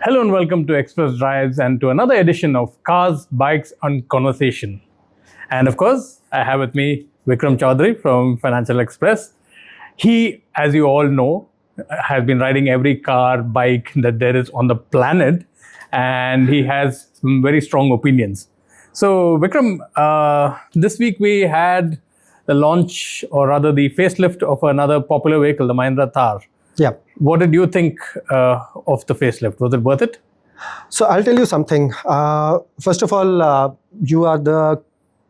Hello and welcome to Express Drives and to another edition of Cars, Bikes and Conversation. And of course, I have with me Vikram Chaudhary from Financial Express. He, as you all know, has been riding every car, bike that there is on the planet, and he has some very strong opinions. So Vikram, this week we had the launch, or rather the facelift of another popular vehicle, the Mahindra Thar. Yeah. What did you think of the facelift? Was it worth it? So I'll tell you something. First of all, you are the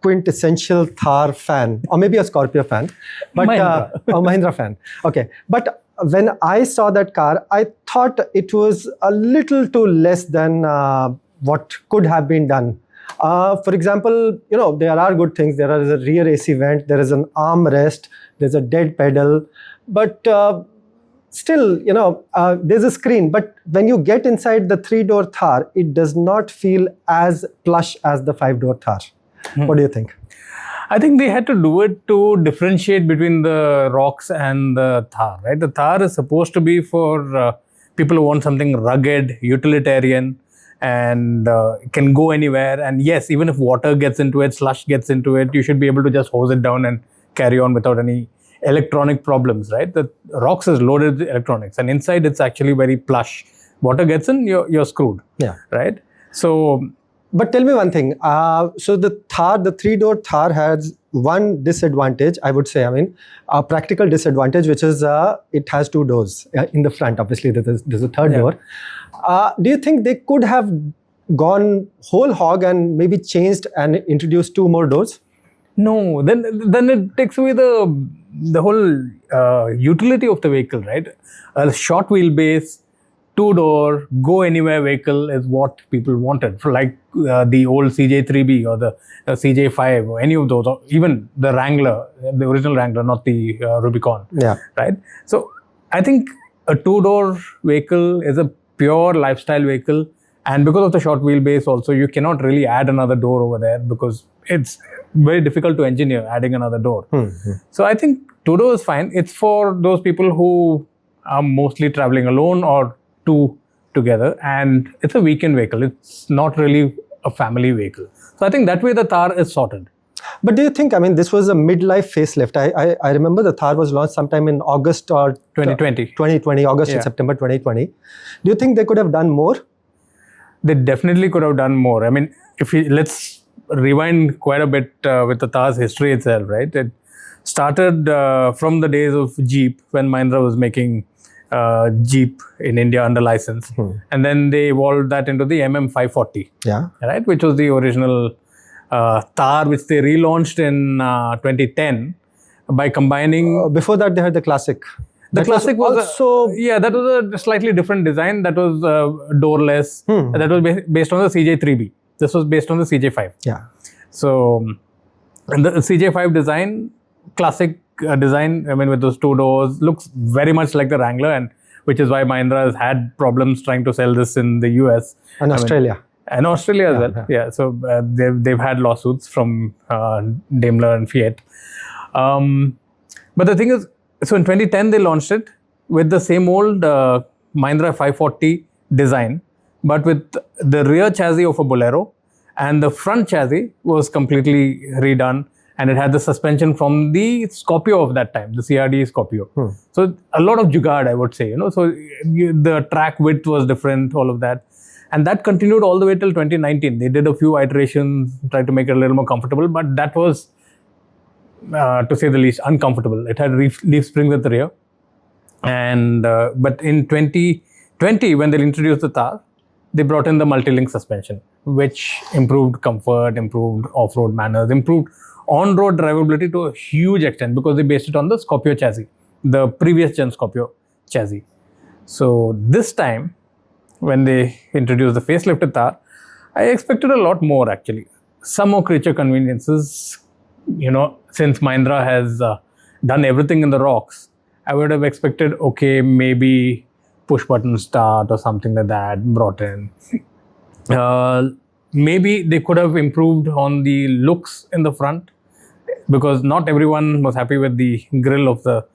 quintessential Thar fan, or maybe a Scorpio fan, but Mahindra. a Mahindra fan. Okay, but when I saw that car, I thought it was a little too less than what could have been done. For example, there are good things. There is a rear AC vent, there is an armrest, there's a dead pedal, but still, there's a screen. But when you get inside the 3-door Thar, it does not feel as plush as the 5-door Thar. What do you think? I think they had to do it to differentiate between the Rox and the Thar, right? The Thar is supposed to be for people who want something rugged, utilitarian, and can go anywhere. And yes, even if water gets into it, slush gets into it, you should be able to just hose it down and carry on without any electronic problems, right? The Rox is loaded with electronics, and inside it's actually very plush. Water gets in, you're screwed. Yeah. Right? So, but tell me one thing. So the Thar, the 3-door Thar has one disadvantage, I would say, a practical disadvantage, which is it has 2 doors in the front. Obviously, there's a third door. Do you think they could have gone whole hog and maybe changed and introduced 2 more doors? No, then it takes away the whole utility of the vehicle, right? A short wheelbase, 2-door, go anywhere vehicle is what people wanted. For like the old CJ3B or the CJ5 or any of those, or even the Wrangler, the original Wrangler, not the Rubicon. Yeah. Right. So I think a 2-door vehicle is a pure lifestyle vehicle, and because of the short wheelbase, also you cannot really add another door over there because it's very difficult to engineer adding another door. So I think 2-door is fine. It's for those people who are mostly traveling alone or 2 together, and it's a weekend vehicle. It's not really a family vehicle. So I think that way the Thar is sorted. But do you think, this was a midlife facelift? I remember the Thar was launched sometime in August or 2020. August and September 2020. Do you think they could have done more? They definitely could have done more. Let's rewind quite a bit with the Thar's history itself, right? It started from the days of Jeep, when Mahindra was making Jeep in India under license. And then they evolved that into the MM540, right? Which was the original Thar, which they relaunched in 2010 by combining... before that, they had the Classic. The Classic was also... that was a slightly different design. That was doorless. That was based on the CJ3B. This was based on the CJ5. Yeah. So, the CJ5 design, classic design, with those 2 doors, looks very much like the Wrangler, and which is why Mahindra has had problems trying to sell this in the US. And Australia. And Australia as well. Yeah. So, they've had lawsuits from Daimler and Fiat. But the thing is, so in 2010, they launched it with the same old Mahindra 540 design, but with the rear chassis of a Bolero, and the front chassis was completely redone, and it had the suspension from the Scorpio of that time, the CRD Scorpio. So a lot of jugaad, I would say, So the track width was different, all of that. And that continued all the way till 2019. They did a few iterations, tried to make it a little more comfortable, but that was, to say the least, uncomfortable. It had leaf springs at the rear. And but in 2020, when they introduced the Thar, they brought in the multi-link suspension, which improved comfort, improved off-road manners, improved on-road drivability to a huge extent, because they based it on the Scorpio chassis, the previous gen Scorpio chassis. So this time, when they introduced the facelifted Thar, I expected a lot more actually. Some more creature conveniences. Since Mahindra has done everything in the Rox, I would have expected, okay, maybe push button start or something like that brought in. Maybe they could have improved on the looks in the front, because not everyone was happy with the grille of the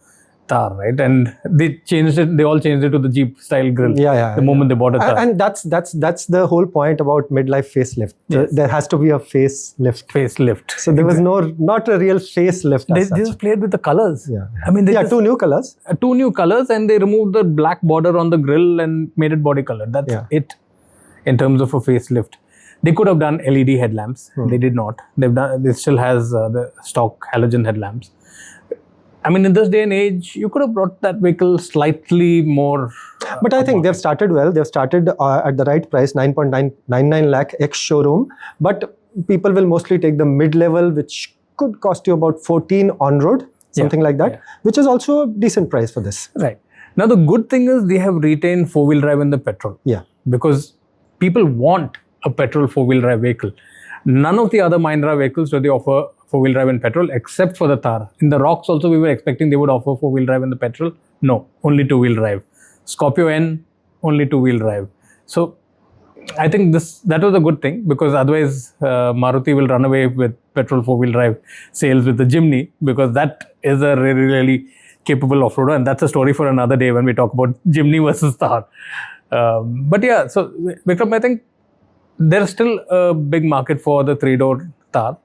Thar, right? And they changed it. They all changed it to the Jeep style grille. The moment they bought a Thar. And that's the whole point about midlife facelift. Yes. There has to be a facelift. So there was not a real facelift. They just played with the colors. Yeah. I mean, two new colors. Two new colors, and they removed the black border on the grille and made it body color. That's it. In terms of a facelift, they could have done LED headlamps. They did not. They still has the stock halogen headlamps. I mean, in this day and age, you could have brought that vehicle slightly more. But I think they've started well. They've started at the right price, 9.999 lakh ex-showroom. But people will mostly take the mid-level, which could cost you about 14 on-road, something like that, which is also a decent price for this. Right. Now, the good thing is they have retained four-wheel drive in the petrol. Yeah. Because people want a petrol four-wheel drive vehicle. None of the other Mahindra vehicles do they offer four-wheel drive in petrol, except for the Thar. In the Rocks also, we were expecting they would offer four-wheel drive in the petrol. No, only two-wheel drive. Scorpio N, only two-wheel drive. So, I think that was a good thing, because otherwise, Maruti will run away with petrol four-wheel drive sales with the Jimny, because that is a really, really capable off-roader, and that's a story for another day when we talk about Jimny versus Thar. But yeah, so Vikram, I think there's still a big market for the three-door Thar.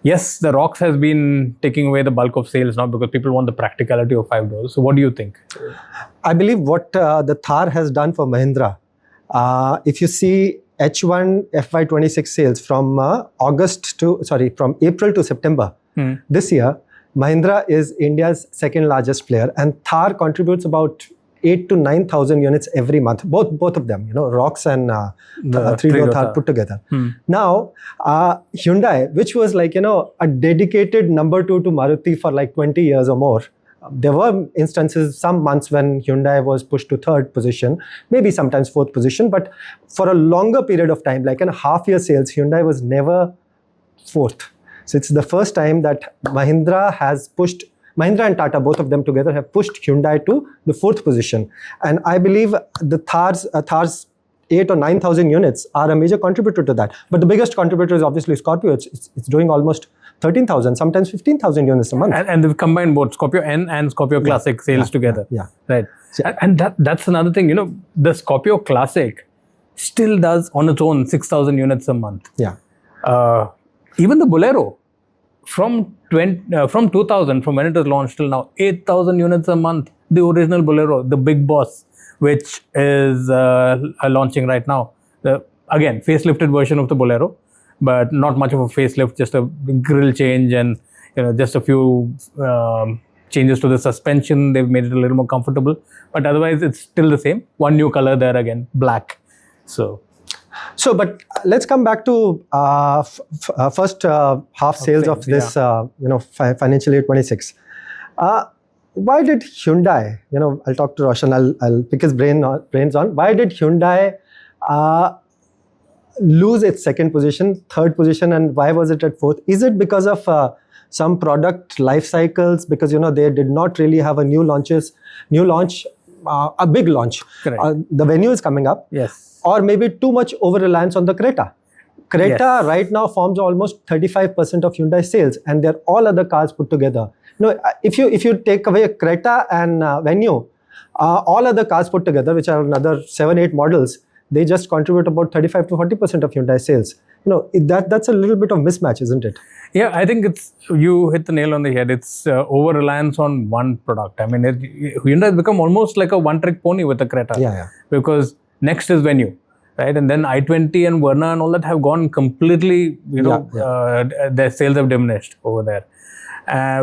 Yes, the Rocks has been taking away the bulk of sales now because people want the practicality of 5 doors. So what do you think? I believe what the Thar has done for Mahindra, if you see H1 FY26 sales from from April to September this year, Mahindra is India's second largest player, and Thar contributes about 8,000 to 9,000 units every month. Both of them, Rocks and the three-door Thar put together. Now, Hyundai, which was like, a dedicated number 2 to Maruti for like 20 years or more. There were instances, some months when Hyundai was pushed to 3rd position, maybe sometimes 4th position, but for a longer period of time, like in half-year sales, Hyundai was never 4th. So it's the first time that Mahindra and Tata, both of them together, have pushed Hyundai to the 4th position. And I believe the Thar's 8,000 or 9,000 units are a major contributor to that. But the biggest contributor is obviously Scorpio. It's doing almost 13,000, sometimes 15,000 units a month. And they've combined both Scorpio N and Scorpio Classic sales together. Yeah. Right. And that's another thing, the Scorpio Classic still does on its own 6,000 units a month. Yeah. Even the Bolero, from 2000, from when it was launched till now, 8,000 units a month. The original Bolero, the Big Boss, which is launching right now. Again, facelifted version of the Bolero, but not much of a facelift, just a grille change and just a few changes to the suspension. They've made it a little more comfortable, but otherwise it's still the same. One new color there again, black. But let's come back to first half sales of this, financial year 26. Why did Hyundai, I'll talk to Roshun, I'll pick his brains on, why did Hyundai lose its 2nd position, 3rd position, and why was it at 4th? Is it because of some product life cycles? Because, they did not really have a new launch, a big launch. The Venue is coming up. Yes. Or maybe too much over-reliance on the Creta. Creta right now forms almost 35% of Hyundai sales, and they're all other cars put together. If you take away Creta and Venue, all other cars put together, which are another 7-8 models, they just contribute about 35 to 40% of Hyundai sales. That's a little bit of mismatch, isn't it? Yeah, I think you hit the nail on the head. It's over-reliance on one product. I mean, Hyundai has become almost like a one-trick pony with the Creta. Yeah. Because next is Venue, right? And then i20 and Verna and all that have gone completely, their sales have diminished over there.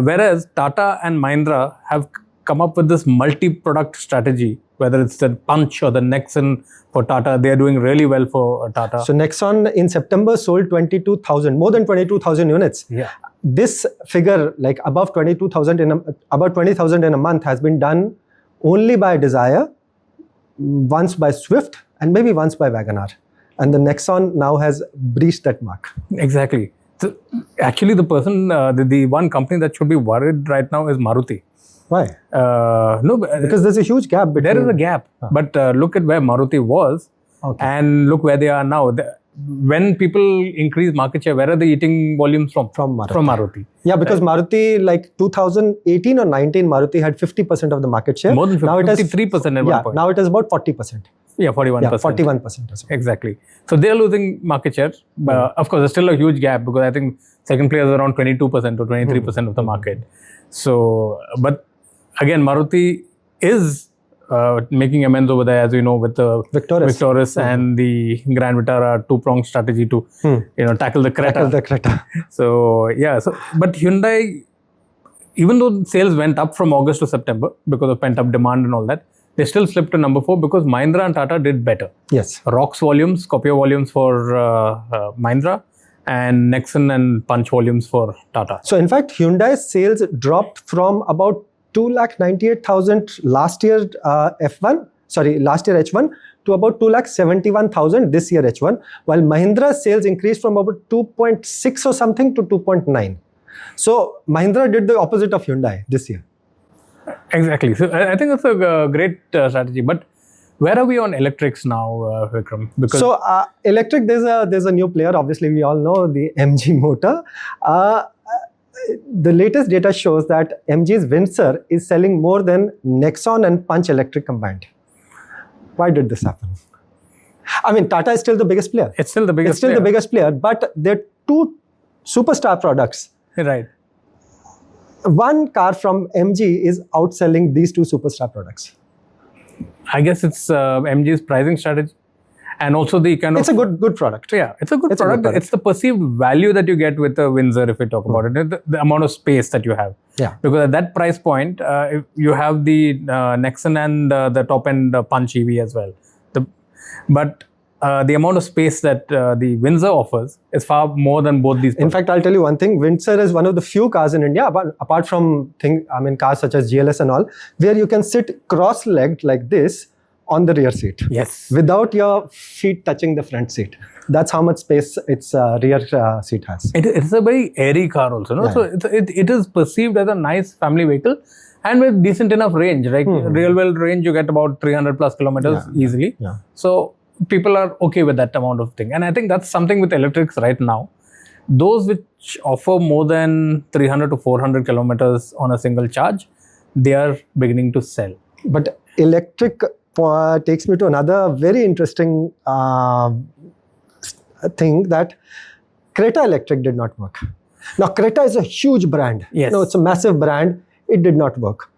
Whereas Tata and Mahindra have come up with this multi-product strategy, whether it's the Punch or the Nexon for Tata. They are doing really well for Tata. So Nexon in September sold more than 22,000 units. Yeah. This figure, like above 22,000 about 20,000 in a month, has been done only by Dzire, once by Swift, and maybe once by WagonR. And the Nexon now has breached that mark. Exactly. So actually, the one company that should be worried right now is Maruti. Why? No, because there's a huge gap between... There is a gap. But look at where Maruti was and look where they are now. when people increase market share, where are they eating volumes from? From Maruti. From Maruti. Yeah, because Maruti, like 2018 or 19, Maruti had 50% of the market share. More than 50, now it has 53% at one point. Now it is about 40%. Yeah, 41%. Yeah, 41%. Or so. Exactly. So they are losing market share. Of course, there's still a huge gap because I think second player is around 22% or 23% of the market. So, but again, Maruti is making amends over there, as you know, with the Victoris and the Grand Vitara two-pronged strategy to tackle the Creta. So yeah, but Hyundai, even though sales went up from August to September because of pent-up demand and all that, they still slipped to number 4 because Mahindra and Tata did better. Yes. ROX volumes, Scorpio volumes for Mahindra, and Nexon and Punch volumes for Tata. So in fact, Hyundai's sales dropped from about 298,000 last year last year H1 to about 271,000 this year H1, while Mahindra's sales increased from about 2.6 or something to 2.9. So Mahindra did the opposite of Hyundai this year. Exactly. So I think that's a great strategy. But where are we on electrics now, Vikram? Because electric, there's a new player. Obviously, we all know the MG motor. The latest data shows that MG's Windsor is selling more than Nexon and Punch Electric combined. Why did this happen? I mean, Tata is still the biggest player. It's still the biggest player. The biggest player, but there are two superstar products. Right. One car from MG is outselling these two superstar products. I guess it's MG's pricing strategy. And also the kind of... It's a good product. Yeah, it's a good product. It's the perceived value that you get with the Windsor, if we talk about it. The amount of space that you have. Yeah. Because at that price point, you have the Nexon and the top-end Punch EV as well. But the amount of space that the Windsor offers is far more than both these products. In fact, I'll tell you one thing. Windsor is one of the few cars in India, apart from cars such as GLS and all, where you can sit cross-legged like this on the rear seat. Yes. Without your feet touching the front seat. That's how much space its rear seat has. It's a very airy car also. No? Yeah. So it is perceived as a nice family vehicle and with decent enough range. Like real world range, you get about 300 plus kilometers easily. Yeah. So people are okay with that amount of thing. And I think that's something with electrics right now. Those which offer more than 300 to 400 kilometers on a single charge, they are beginning to sell. But electric takes me to another very interesting thing, that Creta Electric did not work. Now, Creta is a huge brand. Yes. It's a massive brand. It did not work.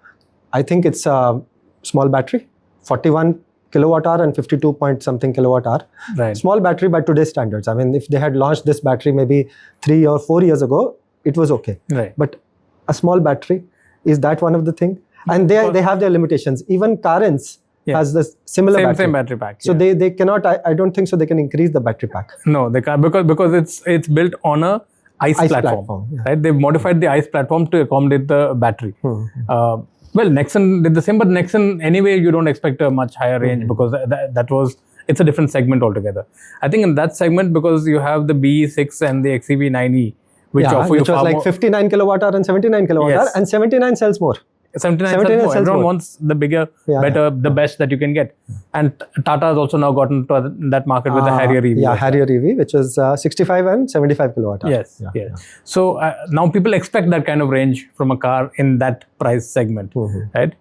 I think it's a small battery, 41 kilowatt hour and 52 point something kilowatt hour. Right. Small battery by today's standards. I mean, if they had launched this battery maybe 3 or 4 years ago, it was okay. Right. But a small battery, is that one of the thing? And they have their limitations. Even Carens has this similar same battery pack. So they cannot, I don't think so they can increase the battery pack. No, they can't, because it's built on a ICE platform. Right? They've modified the ICE platform to accommodate the battery. Well, Nexon did the same, but Nexon anyway, you don't expect a much higher range because it's a different segment altogether. I think in that segment, because you have the BE6 and the XEV9E, which offer you which was like 59 kilowatt hour and 79 kilowatt hour, and 79 sells more. 79 sells more. Everyone wants the bigger, better, the best that you can get. And Tata has also now gotten to that market with the Harrier EV. Yeah, Harrier EV, which is 65 and 75 kilowatt hour. Yes, yes. So now people expect that kind of range from a car in that price segment, right?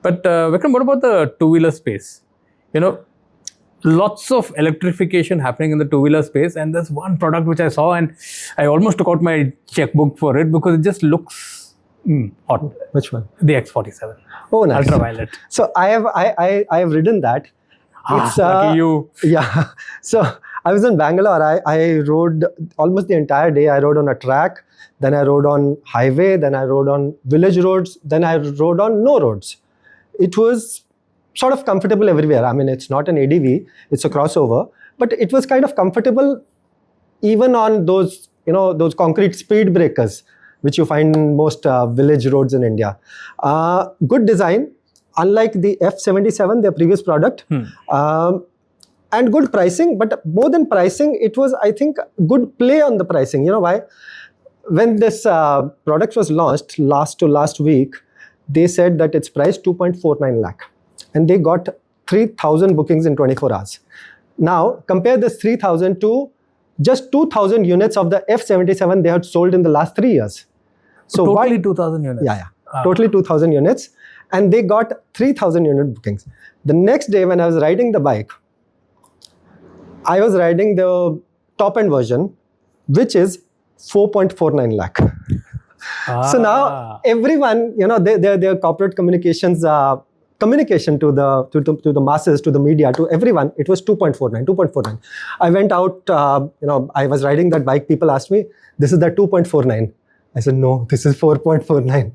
But Vikram, what about the two-wheeler space? You know, lots of electrification happening in the two-wheeler space, and there's one product which I saw and I almost took out my checkbook for it because it just looks hot. Which one? The X47. Oh, nice. Ultraviolette. So I have ridden that. It's lucky you. Yeah. So I was in Bangalore. I rode almost the entire day. I rode on a track, then I rode on highway, then I rode on village roads, then I rode on no roads. It was sort of comfortable everywhere. I mean, it's not an ADV, it's a crossover, but it was kind of comfortable even on those, those concrete speed breakers, which you find in most village roads in India. Good design, unlike the F77, their previous product, and good pricing. But more than pricing, it was, I think, good play on the pricing. You know why? When this product was launched last week, they said that it's priced 2.49 lakh. And they got 3,000 bookings in 24 hours. Now, compare this 3,000 to just 2,000 units of the F47 they had sold in the last 3 years. So totally 2,000 units. Yeah. Totally 2,000 units, and they got 3,000 unit bookings. The next day when I was riding the bike, I was riding the top end version, which is 4.49 lakh. So now everyone, their corporate communication to the masses, to the media, to everyone, it was 2.49. I went out, I was riding that bike. People asked me, "This is that 2.49." I said, "No, this is 4.49.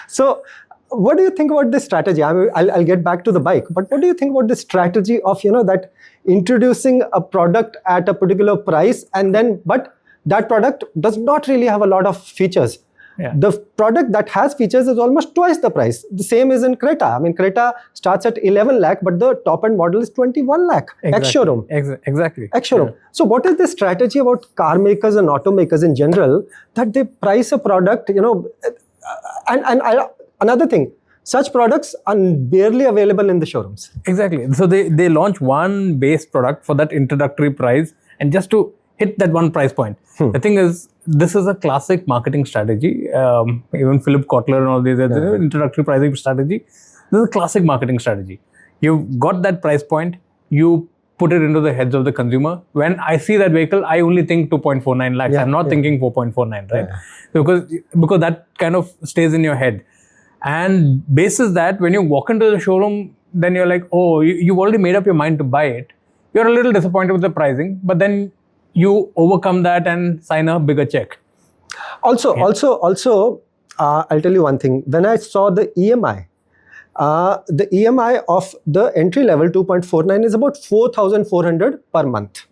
So what do you think about this strategy? I mean, I'll get back to the bike, but what do you think about the strategy of, that introducing a product at a particular price, and then, but that product does not really have a lot of features. Yeah. The product that has features is almost twice the price. The same is in Creta. I mean, Creta starts at 11 lakh, but the top end model is 21 lakh. Exactly. Ex-showroom. Exactly. Ex-showroom. Yeah. So what is the strategy about car makers and automakers in general, that they price a product, another thing, such products are barely available in the showrooms. Exactly. So they launch one base product for that introductory price, and just to hit that one price point. The thing is, this is a classic marketing strategy. Even Philip Kotler and all these introductory pricing strategy. This is a classic marketing strategy. You've got that price point, you put it into the heads of the consumer. When I see that vehicle, I only think 2.49 lakhs. I'm not thinking 4.49, right? Because that kind of stays in your head. And basis that, when you walk into the showroom, then you're like, oh, you've already made up your mind to buy it. You're a little disappointed with the pricing, but then you overcome that and sign a bigger check. Also, I'll tell you one thing. When I saw the EMI of the entry level 2.49 is about 4,400 per month.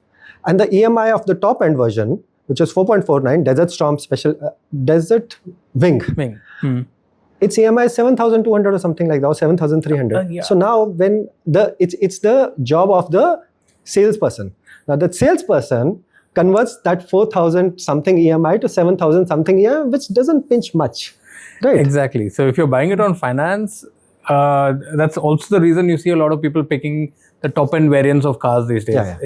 And the EMI of the top end version, which is 4.49, Desert Storm Special, Desert Wing. Its EMI is 7,200 or something like that, or 7,300. So now when it's the job of the salesperson. Now the salesperson converts that 4,000 something EMI to 7,000 something EMI, which doesn't pinch much, right? Exactly. So if you're buying it on finance, that's also the reason you see a lot of people picking the top end variants of cars these days.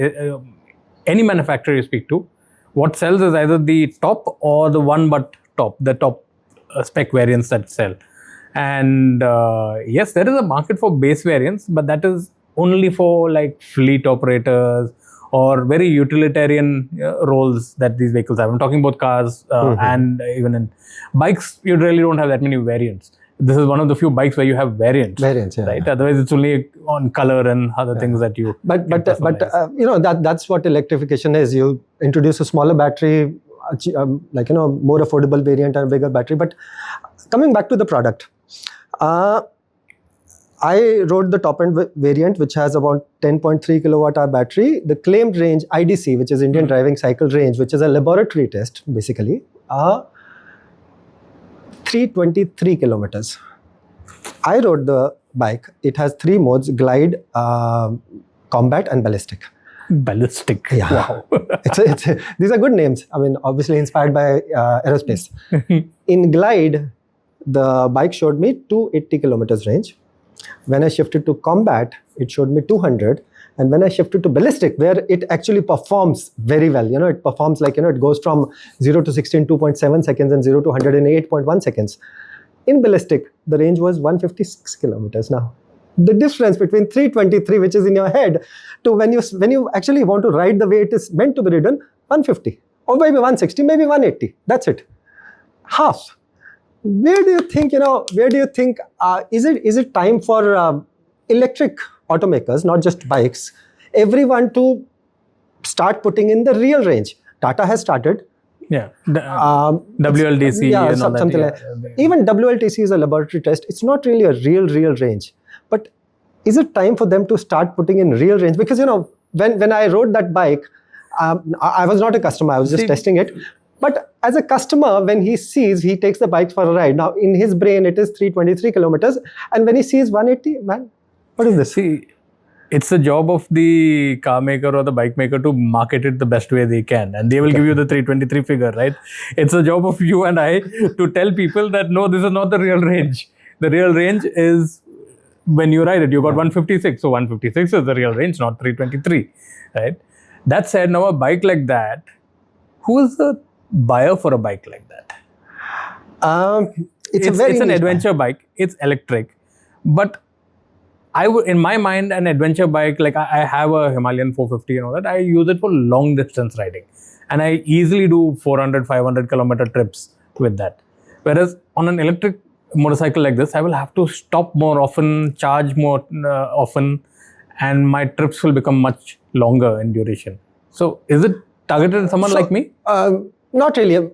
Any manufacturer you speak to, what sells is either the top or the one but top, the top spec variants that sell. And yes, there is a market for base variants, but that is only for like fleet operators or very utilitarian roles that these vehicles have. I'm talking about cars and even in bikes, you really don't have that many variants. This is one of the few bikes where you have variants. Right? Otherwise, it's only on color and other things that you. But that's what electrification is. You introduce a smaller battery, more affordable variant and a bigger battery. But coming back to the product, I rode the top end variant, which has about 10.3 kilowatt hour battery. The claimed range, IDC, which is Indian Driving Cycle Range, which is a laboratory test, basically, 323 kilometers. I rode the bike. It has 3 modes: glide, combat, and ballistic. Ballistic. Yeah. Wow. These are good names. I mean, obviously inspired by aerospace. In glide, the bike showed me 280 kilometers range. When I shifted to combat, it showed me 200. And when I shifted to ballistic, where it actually performs very well, it performs like, it goes from 0 to 60 in 2.7 seconds and 0 to 100 in 8.1 seconds. In ballistic, the range was 156 kilometers now. The difference between 323, which is in your head, to when you actually want to ride the way it is meant to be ridden, 150 or maybe 160, maybe 180. That's it. Half. Where do you think, is it time for electric automakers, not just bikes, everyone to start putting in the real range? Tata has started. Yeah. WLTC and all something that. Like even WLTC is a laboratory test. It's not really a real range. But is it time for them to start putting in real range? Because, when I rode that bike, I was not a customer. I was just testing it. But as a customer, when he takes the bike for a ride. Now, in his brain, it is 323 kilometers. And when he sees 180, man, what is this? See, it's the job of the car maker or the bike maker to market it the best way they can. And they will give you the 323 figure, right? It's the job of you and I to tell people that, no, this is not the real range. The real range is when you ride it, you got 156. So 156 is the real range, not 323, right? That said, now a bike like that, who is the buyer for a bike like that? It's an adventure bike. It's electric, but in my mind, an adventure bike, like I have a Himalayan 450 and all that, I use it for long distance riding. And I easily do 400, 500 kilometer trips with that. Whereas on an electric motorcycle like this, I will have to stop more often, charge more often, and my trips will become much longer in duration. So is it targeted at someone like me? Not really.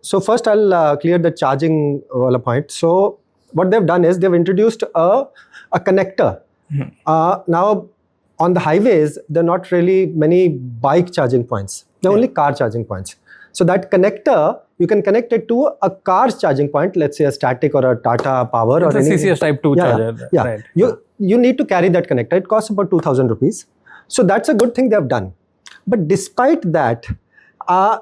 So first I'll clear the charging point. So what they've done is they've introduced a connector. Now on the highways, there are not really many bike charging points. There are only car charging points. So that connector, you can connect it to a car's charging point, let's say a static or a Tata Power. It's or a CCS type 2 charger. Yeah. Right. You need to carry that connector. It costs about 2,000 rupees. So that's a good thing they've done. But despite that,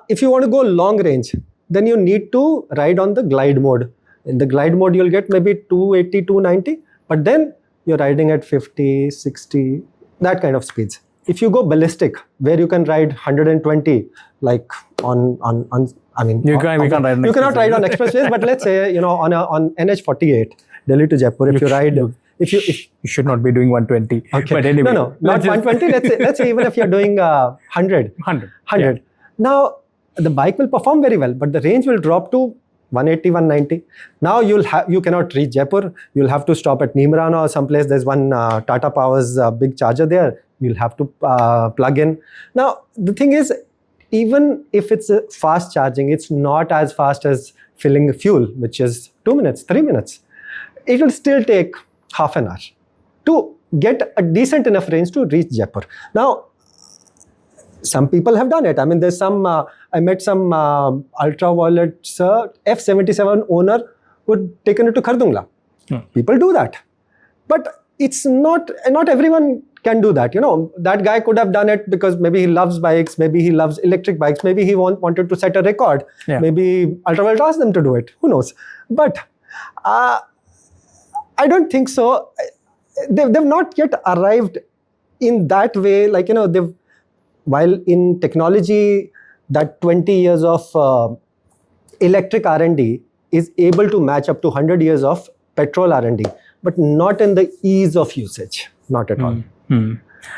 if you want to go long range, then you need to ride on the glide mode. In the glide mode, you'll get maybe 280, 290, but then you're riding at 50, 60, that kind of speeds. If you go ballistic, where you can ride 120, like we can't ride on you cannot ride on expressways, but let's say, on NH48, Delhi to Jaipur, if you should not be doing 120. Okay. But anyway, not 120. Let's say even if you're doing 100. Yeah. Now the bike will perform very well, but the range will drop to 180, 190. Now you cannot reach Jaipur. You'll have to stop at Neemrana or someplace. There's one Tata Power's big charger there. You'll have to plug in. Now the thing is, even if it's a fast charging, it's not as fast as filling fuel, which is 2 minutes, 3 minutes. It will still take half an hour to get a decent enough range to reach Jaipur. Now, some people have done it. I mean, there's some, I met some Ultraviolette X47 owner who had taken it to Khardungla. People do that. But it's not everyone can do that. That guy could have done it because maybe he loves bikes, maybe he loves electric bikes, maybe he wanted to set a record. Yeah. Maybe Ultraviolette asked them to do it. Who knows? But I don't think so. They've not yet arrived in that way. Like, while in technology, that 20 years of electric R&D is able to match up to 100 years of petrol R&D, but not in the ease of usage. Not at all.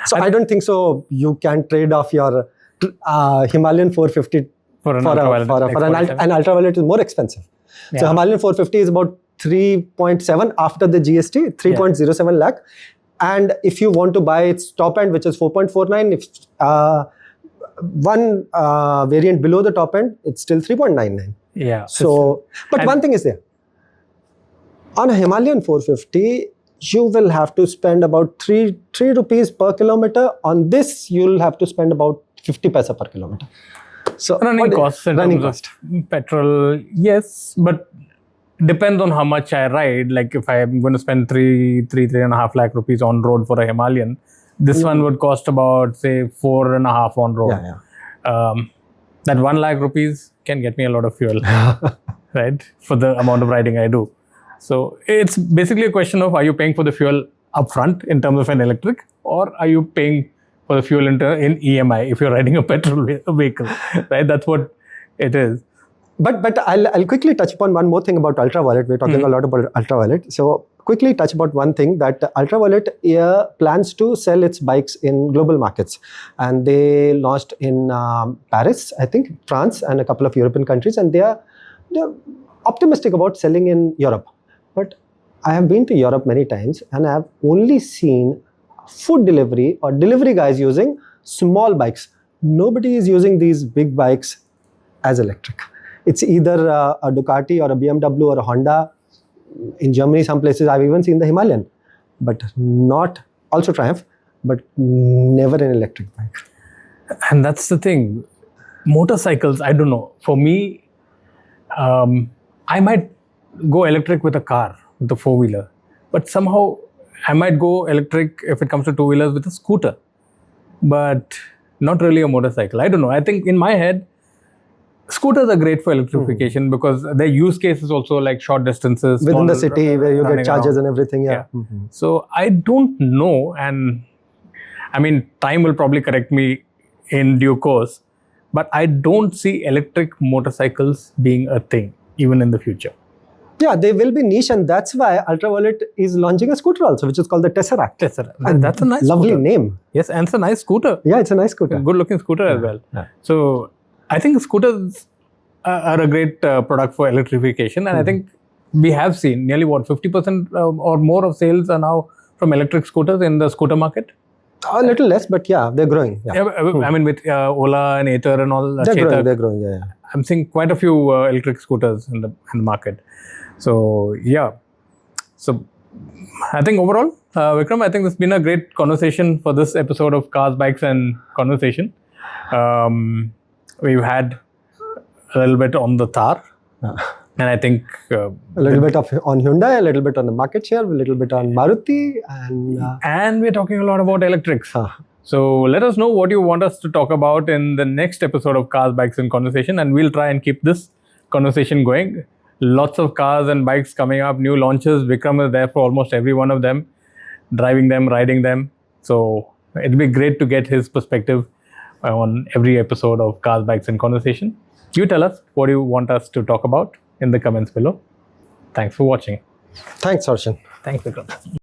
So I don't think so. You can trade off your Himalayan 450 for an Ultraviolette is more expensive. Yeah. So Himalayan 450 is about 3.7 after the GST, 3.07 lakh. And if you want to buy its top end, which is 4.49, if one variant below the top end, it's still 3.99. Yeah. So, but one thing is there. On a Himalayan 450, you will have to spend about 3 rupees per kilometer. On this, you'll have to spend about 50 paisa per kilometer. So running costs in terms of petrol, yes, but depends on how much I ride. Like if I'm going to spend 3.5 lakh rupees on road for a Himalayan, this one would cost about, say, 4.5 on road. That 1 lakh rupees can get me a lot of fuel, right? For the amount of riding I do. So it's basically a question of, are you paying for the fuel upfront in terms of an electric, or are you paying for the fuel in EMI if you're riding a petrol vehicle, right? That's what it is. But I'll quickly touch upon one more thing about Ultraviolette. We're talking a lot about Ultraviolette. So quickly touch about one thing, that Ultraviolette plans to sell its bikes in global markets. And they launched in Paris, I think, France, and a couple of European countries. And they're optimistic about selling in Europe. But I have been to Europe many times, and I have only seen food delivery or delivery guys using small bikes. Nobody is using these big bikes as electric. It's either a Ducati or a BMW or a Honda. In Germany, some places I've even seen the Himalayan, but not also Triumph, but never an electric bike. And that's the thing. Motorcycles, I don't know. For me, I might go electric with a car, with a four-wheeler, but somehow I might go electric if it comes to two-wheelers with a scooter, but not really a motorcycle. I don't know. I think in my head, scooters are great for electrification because their use case is also like short distances. Within the city where you get charges and everything. Yeah. So I don't know. And I mean, time will probably correct me in due course. but I don't see electric motorcycles being a thing even in the future. Yeah, they will be niche, and that's why Ultraviolette is launching a scooter also, which is called the Tesseract. And that's a nice lovely scooter. name. Yes, and it's a nice scooter. Yeah, it's a nice scooter. Good looking scooter as well. Yeah. So I think scooters are a great product for electrification, and I think we have seen nearly 50% or more of sales are now from electric scooters in the scooter market. A little less, but yeah, they're growing. Yeah. I mean, with Ola and Ather and all, They're growing. Yeah. I'm seeing quite a few electric scooters in the market. So yeah, so I think overall, Vikram, I think this has been a great conversation for this episode of Cars, Bikes and Conversation. We've had a little bit on the Thar, and I think a little bit on Hyundai, a little bit on the market share, a little bit on Maruti, and we're talking a lot about electrics. So let us know what you want us to talk about in the next episode of Cars, Bikes and Conversation, and we'll try and keep this conversation going. Lots of cars and bikes coming up, new launches. Vikram is there for almost every one of them, driving them, riding them. So it'll be great to get his perspective on every episode of Cars, Bikes and Conversation. You tell us what you want us to talk about in the comments below. Thanks for watching. Thanks, Roshun. Thanks, Vikram.